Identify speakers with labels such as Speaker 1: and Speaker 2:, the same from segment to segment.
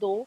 Speaker 1: 2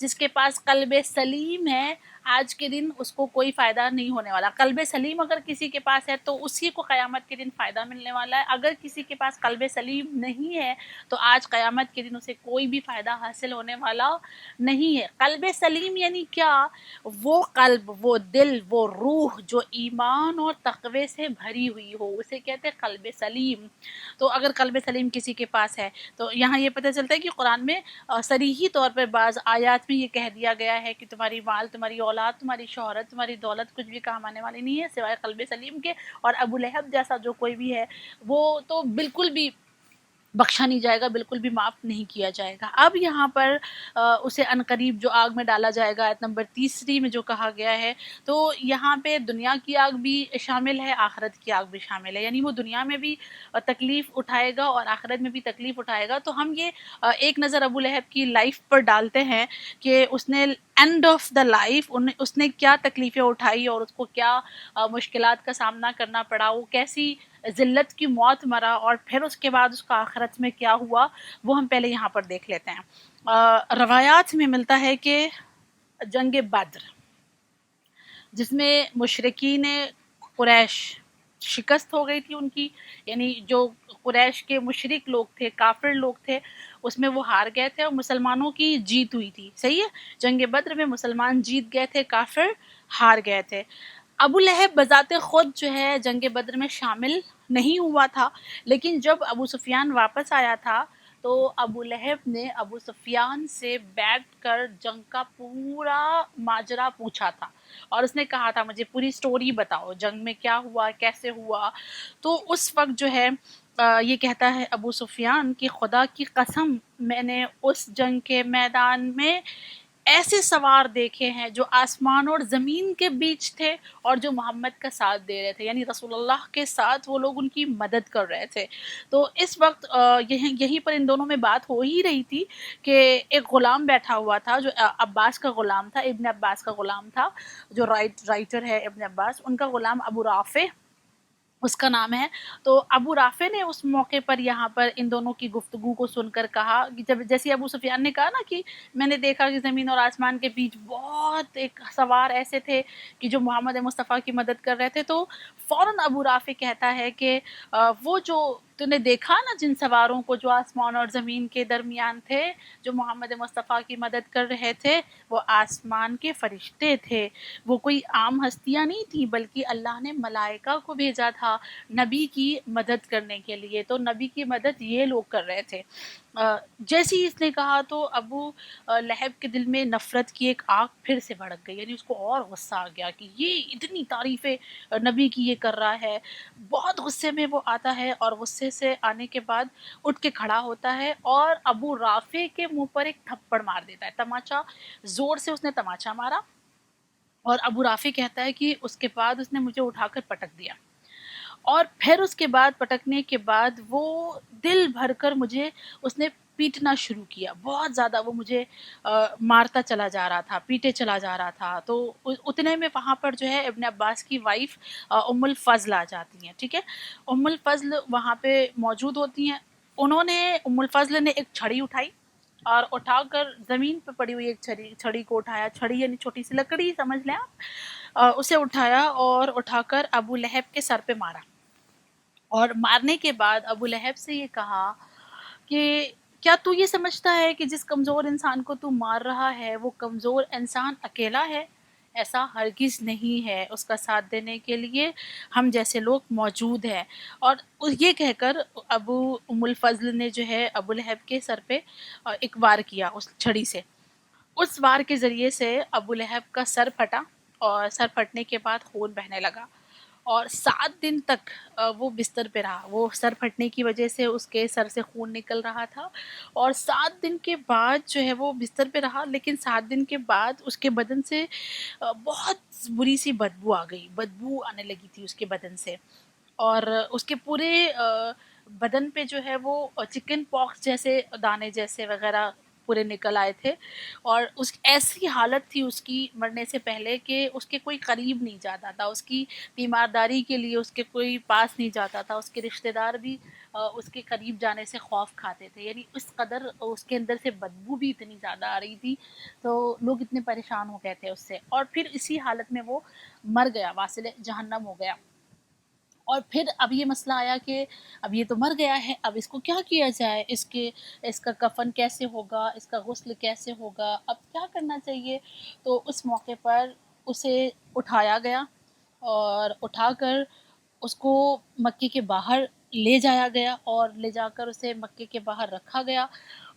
Speaker 1: جس کے پاس قلب سلیم ہے آج کے دن اس کو کوئی فائدہ نہیں ہونے والا. قلب سلیم اگر کسی کے پاس ہے تو اسی کو قیامت کے دن فائدہ ملنے والا ہے. اگر کسی کے پاس قلب سلیم نہیں ہے تو آج قیامت کے دن اسے کوئی بھی فائدہ حاصل ہونے والا نہیں ہے. قلب سلیم یعنی کیا؟ وہ قلب، وہ دل، وہ روح جو ایمان اور تقوی سے بھری ہوئی ہو، اسے کہتے ہیں قلب سلیم. تو اگر قلب سلیم کسی کے پاس ہے تو یہاں یہ پتہ چلتا ہے کہ قرآن میں صریحی طور پر بعض آیات میں یہ کہہ دیا گیا ہے کہ تمہاری مال، تمہاری اولاد، تمہاری شہرت، تمہاری دولت کچھ بھی کام آنے والی نہیں ہے سوائے قلب سلیم کے. اور ابو لہب جیسا جو کوئی بھی ہے وہ تو بالکل بھی بخشا نہیں جائے گا، بالکل بھی معاف نہیں کیا جائے گا. اب یہاں پر اسے عنقریب جو آگ میں ڈالا جائے گا، آیت نمبر 3 میں جو کہا گیا ہے، تو یہاں پہ دنیا کی آگ بھی شامل ہے، آخرت کی آگ بھی شامل ہے. یعنی وہ دنیا میں بھی تکلیف اٹھائے گا اور آخرت میں بھی تکلیف اٹھائے گا. تو ہم یہ ایک نظر ابو لہب کی لائف پر ڈالتے ہیں کہ اس نے اینڈ آف دا لائف اس نے کیا تکلیفیں اٹھائی اور اس کو کیا مشکلات کا سامنا کرنا پڑا، وہ کیسی ذلت کی موت مرا، اور پھر اس کے بعد اس کا آخرت میں کیا ہوا وہ ہم پہلے یہاں پر دیکھ لیتے ہیں. روایات میں ملتا ہے کہ جنگ بدر، جس میں مشرکین قریش شکست ہو گئی تھی ان کی، یعنی جو قریش کے مشرک لوگ تھے، کافر لوگ تھے، اس میں وہ ہار گئے تھے اور مسلمانوں کی جیت ہوئی تھی. صحیح ہے، جنگ بدر میں مسلمان جیت گئے تھے، کافر ہار گئے تھے. ابو لہب بذات خود جو ہے جنگ بدر میں شامل نہیں ہوا تھا، لیکن جب ابو سفیان واپس آیا تھا تو ابو لہب نے ابو سفیان سے بیٹھ کر جنگ کا پورا ماجرا پوچھا تھا اور اس نے کہا تھا مجھے پوری سٹوری بتاؤ، جنگ میں کیا ہوا، کیسے ہوا. تو اس وقت جو ہے یہ کہتا ہے ابو سفیان کہ خدا کی قسم میں نے اس جنگ کے میدان میں ایسے سوار دیکھے ہیں جو آسمان اور زمین کے بیچ تھے اور جو محمد کا ساتھ دے رہے تھے، یعنی رسول اللہ کے ساتھ وہ لوگ ان کی مدد کر رہے تھے. تو اس وقت یہیں پر ان دونوں میں بات ہو ہی رہی تھی کہ ایک غلام بیٹھا ہوا تھا جو عباس کا غلام تھا، ابن عباس کا غلام تھا، جو رائٹر ہے ابن عباس، ان کا غلام ابو رافع اس کا نام ہے. تو ابو رافع نے اس موقع پر یہاں پر ان دونوں کی گفتگو کو سن کر کہا کہ جب جیسے ابو سفیان نے کہا نا کہ میں نے دیکھا کہ زمین اور آسمان کے بیچ بہت ایک سوار ایسے تھے کہ جو محمد مصطفیٰ کی مدد کر رہے تھے، تو فوراً ابو رافع کہتا ہے کہ وہ جو تو نے دیکھا نا جن سواروں کو جو آسمان اور زمین کے درمیان تھے، جو محمد مصطفیٰ کی مدد کر رہے تھے، وہ آسمان کے فرشتے تھے، وہ کوئی عام ہستیاں نہیں تھیں، بلکہ اللہ نے ملائکہ کو بھیجا تھا نبی کی مدد کرنے کے لیے. تو نبی کی مدد یہ لوگ کر رہے تھے. جیسے ہی اس نے کہا تو ابو لہب کے دل میں نفرت کی ایک آگ پھر سے بھڑک گئی، یعنی اس کو اور غصہ آ گیا کہ یہ اتنی تعریفیں نبی کی یہ کر رہا ہے. بہت غصے میں وہ آتا ہے اور غصے سے آنے کے بعد اٹھ کے کھڑا ہوتا ہے اور ابو رافع کے منہ پر ایک تھپڑ مار دیتا ہے، تماچا، زور سے اس نے تماچا مارا. اور ابو رافع کہتا ہے کہ اس کے بعد اس نے مجھے اٹھا کر پٹک دیا، اور پھر اس کے بعد پٹکنے کے بعد وہ دل بھر کر مجھے اس نے پیٹنا شروع کیا، بہت زیادہ وہ مجھے مارتا چلا جا رہا تھا، پیٹے چلا جا رہا تھا. تو اتنے میں وہاں پر جو ہے ابن عباس کی وائف ام الفضل آ جاتی ہیں. ٹھیک ہے، ام الفضل وہاں پہ موجود ہوتی ہیں. انہوں نے ام الفضل نے ایک چھڑی اٹھائی اور اٹھا کر زمین پہ پڑی ہوئی ایک چھڑی کو اٹھایا، چھڑی یعنی چھوٹی سی لکڑی سمجھ لیں آپ، اسے اٹھایا اور اٹھا کر ابو لہب کے سر پہ مارا. اور مارنے کے بعد ابو لہب سے یہ کہا کہ کیا تو یہ سمجھتا ہے کہ جس کمزور انسان کو تو مار رہا ہے وہ کمزور انسان اکیلا ہے؟ ایسا ہرگز نہیں ہے، اس کا ساتھ دینے کے لیے ہم جیسے لوگ موجود ہیں. اور یہ کہہ کر ام الفضل نے جو ہے ابو لہب کے سر پہ ایک وار کیا اس چھڑی سے. اس وار کے ذریعے سے ابو لہب کا سر پھٹا اور سر پھٹنے کے بعد خون بہنے لگا، اور 7 دن تک وہ بستر پہ رہا. وہ سر پھٹنے کی وجہ سے اس کے سر سے خون نکل رہا تھا، اور 7 دن کے بعد جو ہے وہ بستر پہ رہا. لیکن 7 دن کے بعد اس کے بدن سے بہت بری سی بدبو آ گئی، بدبو آنے لگی تھی اس کے بدن سے، اور اس کے پورے بدن پہ جو ہے وہ چکن پاکس جیسے دانے جیسے وغیرہ پورے نکل آئے تھے، اور اس ایسی حالت تھی اس کی مرنے سے پہلے کہ اس کے کوئی قریب نہیں جاتا تھا، اس کی تیمارداری کے لیے اس کے کوئی پاس نہیں جاتا تھا، اس کے رشتہ دار بھی اس کے قریب جانے سے خوف کھاتے تھے، یعنی اس قدر اس کے اندر سے بدبو بھی اتنی زیادہ آ رہی تھی، تو لوگ اتنے پریشان ہو گئے تھے اس سے، اور پھر اسی حالت میں وہ مر گیا، واصل جہنم ہو گیا۔ اور پھر اب یہ مسئلہ آیا کہ اب یہ تو مر گیا ہے، اب اس کو کیا کیا جائے، اس کا کفن کیسے ہوگا، اس کا غسل کیسے ہوگا، اب کیا کرنا چاہیے؟ تو اس موقع پر اسے اٹھایا گیا، اور اٹھا کر اس کو مکے کے باہر لے جایا گیا، اور لے جا کر اسے مکے کے باہر رکھا گیا،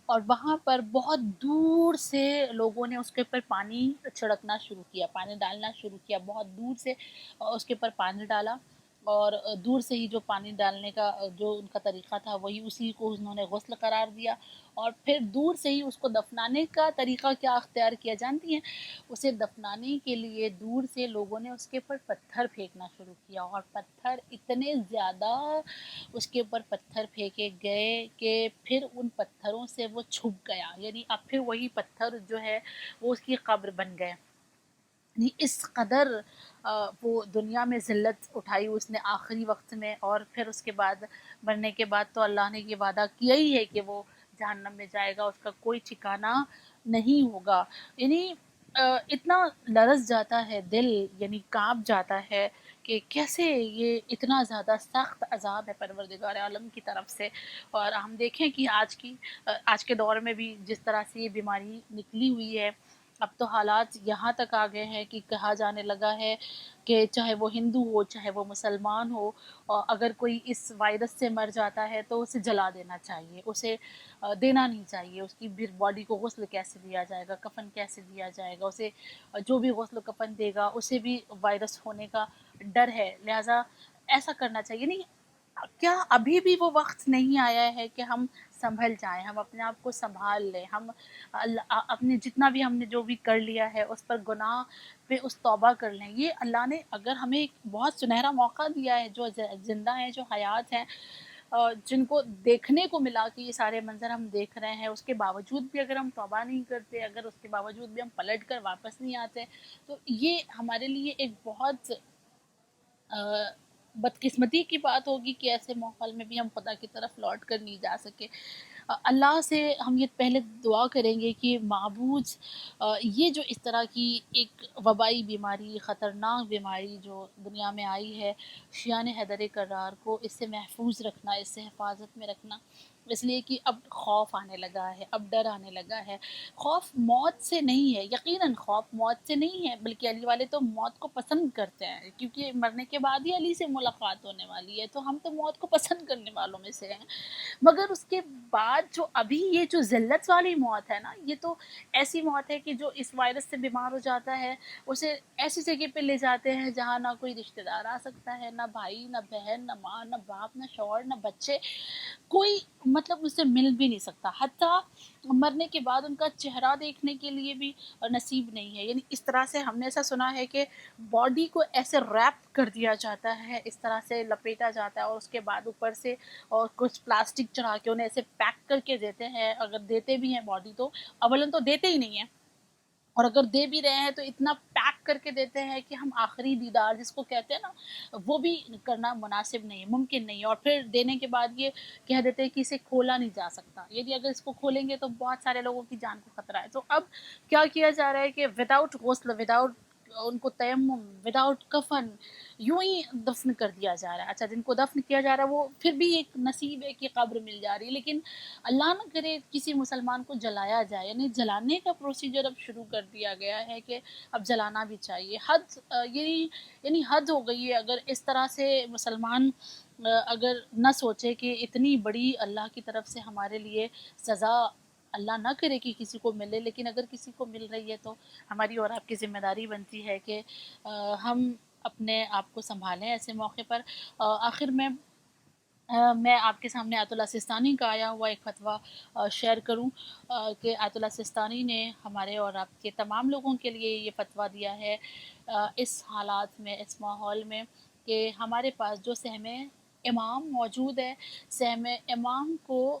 Speaker 1: اور وہاں پر بہت دور سے لوگوں نے اس کے اوپر پانی چھڑکنا شروع کیا، پانی ڈالنا شروع کیا، بہت دور سے اس کے اوپر پانی ڈالا، اور دور سے ہی جو پانی ڈالنے کا جو ان کا طریقہ تھا وہی اسی کو انہوں نے غسل قرار دیا، اور پھر دور سے ہی اس کو دفنانے کا طریقہ کیا اختیار کیا جانتی ہیں؟ اسے دفنانے کے لیے دور سے لوگوں نے اس کے اوپر پتھر پھینکنا شروع کیا، اور پتھر اتنے زیادہ اس کے اوپر پتھر پھینکے گئے کہ پھر ان پتھروں سے وہ چھپ گیا، یعنی اب پھر وہی پتھر جو ہے وہ اس کی قبر بن گئے، یعنی اس قدر وہ دنیا میں ذلت اٹھائی اس نے آخری وقت میں، اور پھر اس کے بعد مرنے کے بعد تو اللہ نے یہ وعدہ کیا ہی ہے کہ وہ جہنم میں جائے گا، اس کا کوئی ٹھکانہ نہیں ہوگا، یعنی اتنا لرز جاتا ہے دل، یعنی کانپ جاتا ہے کہ کیسے یہ اتنا زیادہ سخت عذاب ہے پروردگار عالم کی طرف سے۔ اور ہم دیکھیں کہ آج کے دور میں بھی جس طرح سے یہ بیماری نکلی ہوئی ہے، اب تو حالات یہاں تک آ گئے ہیں کہ کہا جانے لگا ہے کہ چاہے وہ ہندو ہو چاہے وہ مسلمان ہو، اور اگر کوئی اس وائرس سے مر جاتا ہے تو اسے جلا دینا چاہیے، اسے دینا نہیں چاہیے، اس کی پھر باڈی کو غسل کیسے دیا جائے گا، کفن کیسے دیا جائے گا، اسے جو بھی غسل و کفن دے گا اسے بھی وائرس ہونے کا ڈر ہے، لہٰذا ایسا کرنا چاہیے نہیں۔ کیا ابھی بھی وہ وقت نہیں آیا ہے کہ ہم سنبھل جائیں، ہم اپنے آپ کو سنبھال لیں، ہم اپنے جتنا بھی ہم نے جو بھی کر لیا ہے اس پر گناہ پہ اس توبہ کر لیں؟ یہ اللہ نے اگر ہمیں ایک بہت سنہرا موقع دیا ہے، جو زندہ ہیں، جو حیات ہیں، جن کو دیکھنے کو ملا کہ یہ سارے منظر ہم دیکھ رہے ہیں، اس کے باوجود بھی اگر ہم توبہ نہیں کرتے، اگر اس کے باوجود بھی ہم پلٹ کر واپس نہیں آتے، تو یہ ہمارے لیے ایک بہت بدقسمتی کی بات ہوگی کہ ایسے ماحول میں بھی ہم خدا کی طرف لوٹ کر نہیں جا سکے۔ اللہ سے ہم یہ پہلے دعا کریں گے کہ معبود یہ جو اس طرح کی ایک وبائی بیماری، خطرناک بیماری جو دنیا میں آئی ہے، شیعان حیدر کرار کو اس سے محفوظ رکھنا، اس سے حفاظت میں رکھنا، اس لیے کہ اب خوف آنے لگا ہے، اب ڈر آنے لگا ہے۔ خوف موت سے نہیں ہے، یقیناً خوف موت سے نہیں ہے، بلکہ علی والے تو موت کو پسند کرتے ہیں، کیونکہ مرنے کے بعد ہی علی سے ملاقات ہونے والی ہے، تو ہم تو موت کو پسند کرنے والوں میں سے ہیں۔ مگر اس کے بعد جو ابھی یہ جو ذلت والی موت ہے نا، یہ تو ایسی موت ہے کہ جو اس وائرس سے بیمار ہو جاتا ہے اسے ایسی جگہ پہ لے جاتے ہیں جہاں نہ کوئی رشتہ دار آ سکتا ہے، نہ بھائی، نہ بہن، نہ ماں، نہ باپ، نہ شوہر، نہ بچے، کوئی مطلب اس سے مل بھی نہیں سکتا، حتیٰ مرنے کے بعد ان کا چہرہ دیکھنے کے لیے بھی نصیب نہیں ہے، یعنی اس طرح سے ہم نے ایسا سنا ہے کہ باڈی کو ایسے ریپ کر دیا جاتا ہے، اس طرح سے لپیٹا جاتا ہے، اور اس کے بعد اوپر سے اور کچھ پلاسٹک چڑھا کے انہیں ایسے پیک کر کے دیتے ہیں، اگر دیتے بھی ہیں باڈی تو اولن تو دیتے ہی نہیں ہیں، اور اگر دے بھی رہے ہیں تو اتنا پیک کر کے دیتے ہیں کہ ہم آخری دیدار جس کو کہتے ہیں نا وہ بھی کرنا مناسب نہیں ہے، ممکن نہیں ہے، اور پھر دینے کے بعد یہ کہہ دیتے ہیں کہ اسے کھولا نہیں جا سکتا، یعنی اگر اس کو کھولیں گے تو بہت سارے لوگوں کی جان کو خطرہ ہے۔ تو اب کیا کیا جا رہا ہے کہ وداؤٹ غسل، وداؤٹ ان کو تیمم، وداؤٹ کفن، یوں ہی دفن کر دیا جا رہا ہے۔ اچھا، جن کو دفن کیا جا رہا ہے وہ پھر بھی ایک نصیب ہے کہ قبر مل جا رہی ہے، لیکن اللہ نہ کرے کسی مسلمان کو جلایا جائے، یعنی جلانے کا پروسیجر اب شروع کر دیا گیا ہے کہ اب جلانا بھی چاہیے، حد یعنی حد ہو گئی ہے۔ اگر اس طرح سے مسلمان اگر نہ سوچے کہ اتنی بڑی اللہ کی طرف سے ہمارے لیے سزا اللہ نہ کرے کہ کسی کو ملے، لیکن اگر کسی کو مل رہی ہے تو ہماری اور آپ کی ذمہ داری بنتی ہے کہ ہم اپنے آپ کو سنبھالیں ایسے موقع پر۔ آخر میں آپ کے سامنے آیت اللہ سستانی کا آیا ہوا ایک فتویٰ شیئر کروں کہ آیت اللہ سستانی نے ہمارے اور آپ کے تمام لوگوں کے لیے یہ فتویٰ دیا ہے اس حالات میں، اس ماحول میں، کہ ہمارے پاس جو سہم امام موجود ہے، سہم امام کو